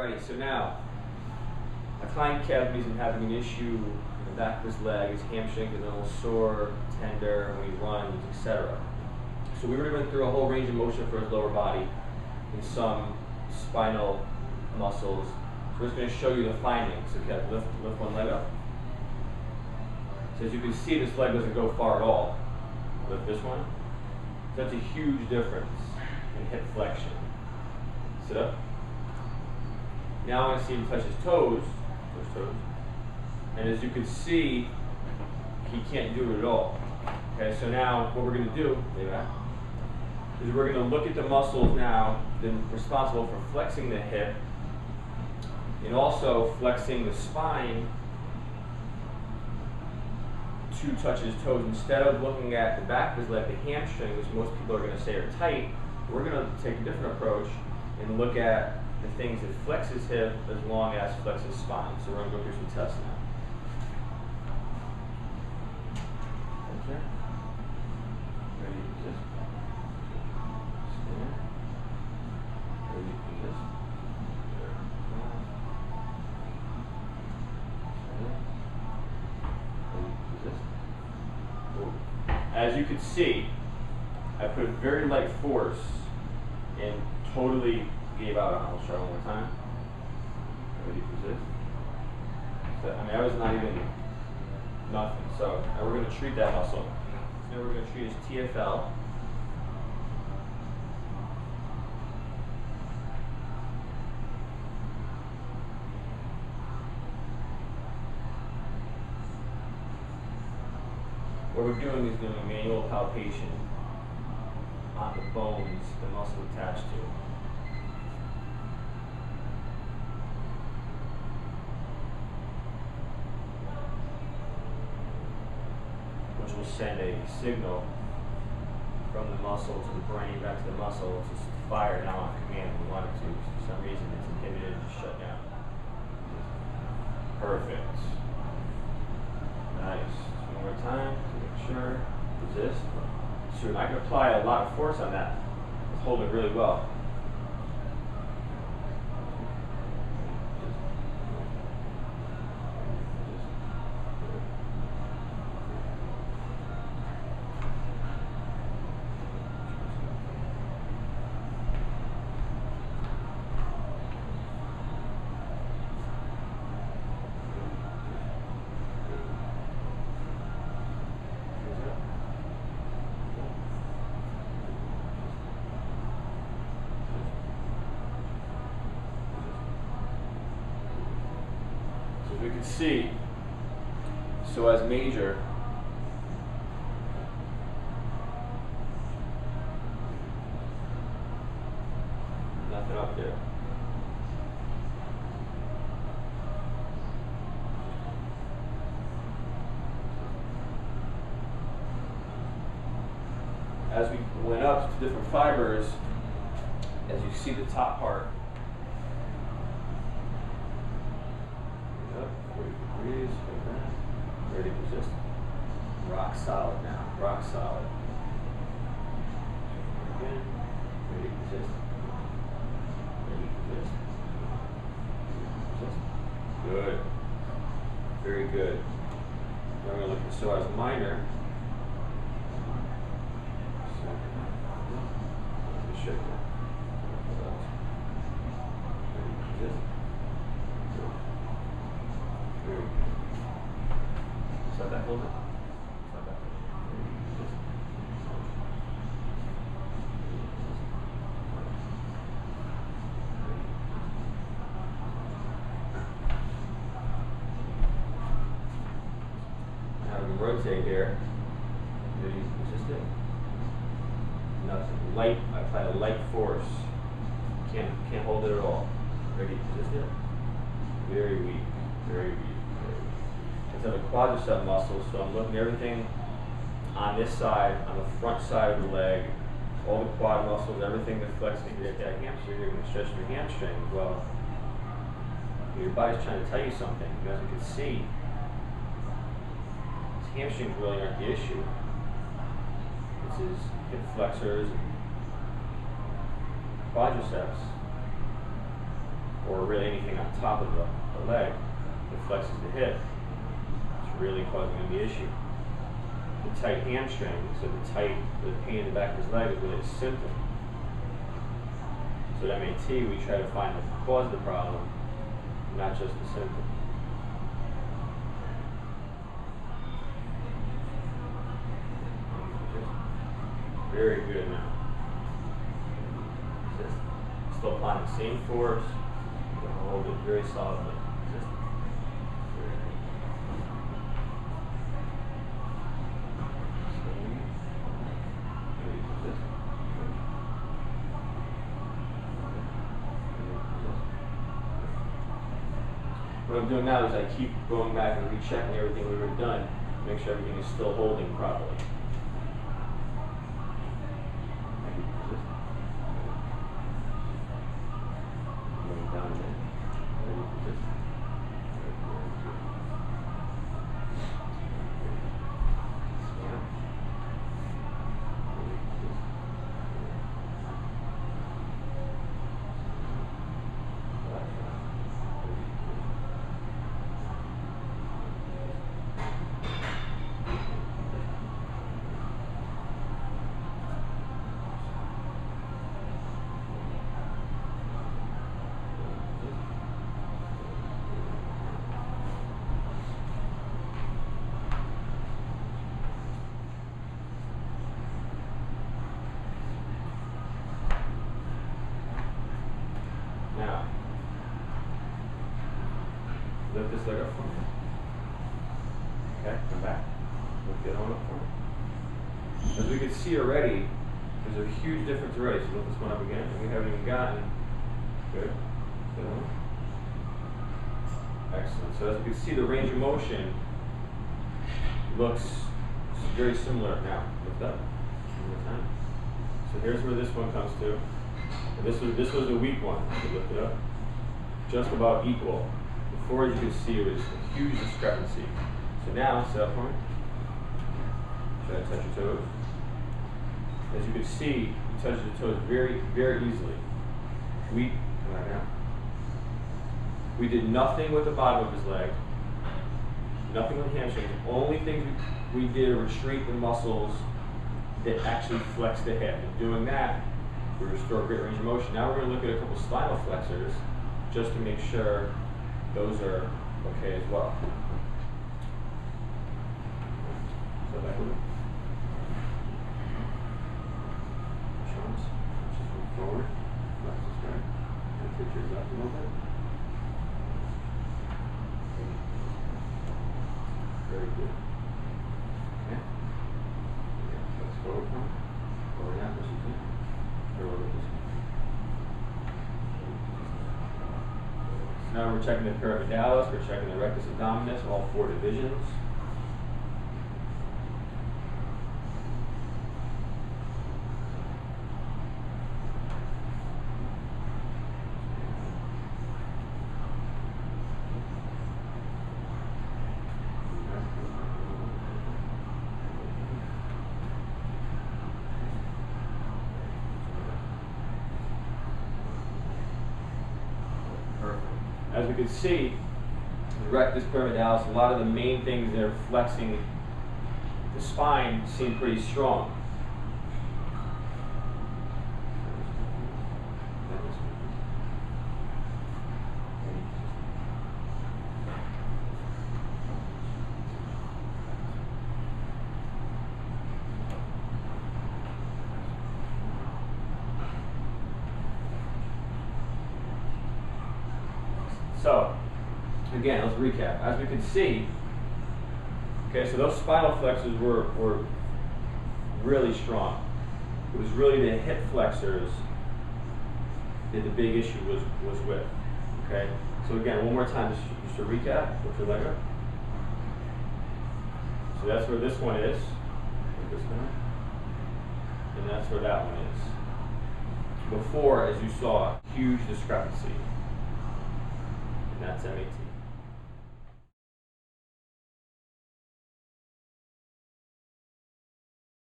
Alright, so now, a client has been having an issue in the back of his leg, his hamstring is a little sore, tender, when he runs, etc. So we were going through a whole range of motion for his lower body and some spinal muscles. So we're just going to show you the findings. Okay, lift one leg up. So as you can see, this leg doesn't go far at all. Lift this one. So that's a huge difference in hip flexion. Sit up. Now I want to see him touch his toes. And as you can see, he can't do it at all. Okay, so now what we're going to do, is we're going to look at the muscles now that are responsible for flexing the hip and also flexing the spine to touch his toes. Instead of looking at the back of his leg, the hamstring, which most people are going to say are tight, we're going to take a different approach and look at the things that flex his hip as long as flex his spine. So we're going to go through some tests now. Okay. Ready to resist. Stand. Ready to resist. As you can see, I put very light force and totally gave out on it. I'll try one more time. Ready to resist. So, I mean, I was not even nothing. So now we're going to treat that muscle. So now we're going to treat his TFL. What we're doing is doing a manual palpation on the bones the muscle attached to. Which will send a signal from the muscle to the brain back to the muscle to fire now on command if we want it to. For some reason it's inhibited and shut down. Perfect. Nice. One more time. Sure, resist. Sure, I can apply a lot of force on that. It's holding really well. We can see, so as major, nothing up there. As we went up to different fibers, as you see the top part, ready to resist. Rock solid now. Rock solid. Again. Ready to resist. Ready to resist. Resist. Good. Very good. Now we're going to look at psoas minor. Shake that. Ready to resist. Very good. Start that a little bit. Start that. Now we can rotate here. Resist it. Nothing. Light. I apply a light force. Can't hold it at all. Ready? Resist it. Very weak. Very weak. Let's have a quadricep muscle, so I'm looking at everything on this side, on the front side of the leg, all the quad muscles, everything that flexes that hamstring, you're going to stretch your hamstring as well. Your body's trying to tell you something. As you can see, his hamstrings really aren't the issue. It's his hip flexors and quadriceps. or really anything on top of the leg that flexes the hip, it's really causing him the issue. The tight hamstring, so the pain in the back of his leg is really a symptom. So at M.A.T, we try to find the cause of the problem, not just the symptom. Very good now. Still applying the same force, hold it very solidly. What I'm doing now is I keep going back and rechecking everything we've already done to make sure everything is still holding properly. Now, lift this leg up for me. Okay, come back. Lift the other one up for me. As we can see already, there's a huge difference already. So lift this one up again, and we haven't even gotten. Good. Good one. Excellent. So as you can see, the range of motion looks very similar now. Lift up. One more time. So here's where this one comes to. And this was the weak one. You lift it up. Just about equal. Before, as you can see, it was a huge discrepancy. So now, sit up for me. Try to touch your toes. As you can see, you touch your toes very, very easily. Weak. Come back down. We did nothing with the bottom of his leg. Nothing with the hamstrings. The only thing we did was retreat the muscles that actually flex the hip. And doing that, we restore great range of motion. Now we're going to look at a couple spinal flexors just to make sure those are okay as well. So back with it. Arms. Just move forward. Left is right. And pitch yours up a little bit. Very good. Okay. Flex forward from it. Forward down as you can. Now we're checking the pyramidalis, we're checking the rectus abdominis, all 4 divisions. As we can see, the rectus pyramidalis, a lot of the main things that are flexing the spine seem pretty strong. So, again, let's recap. As we can see, okay, so those spinal flexors were really strong. It was really the hip flexors that the big issue was with. Okay, so again, one more time, just to recap. Lift your leg up. So that's where this one is. This one, and that's where that one is. Before, as you saw, huge discrepancy. And that's M.A.T.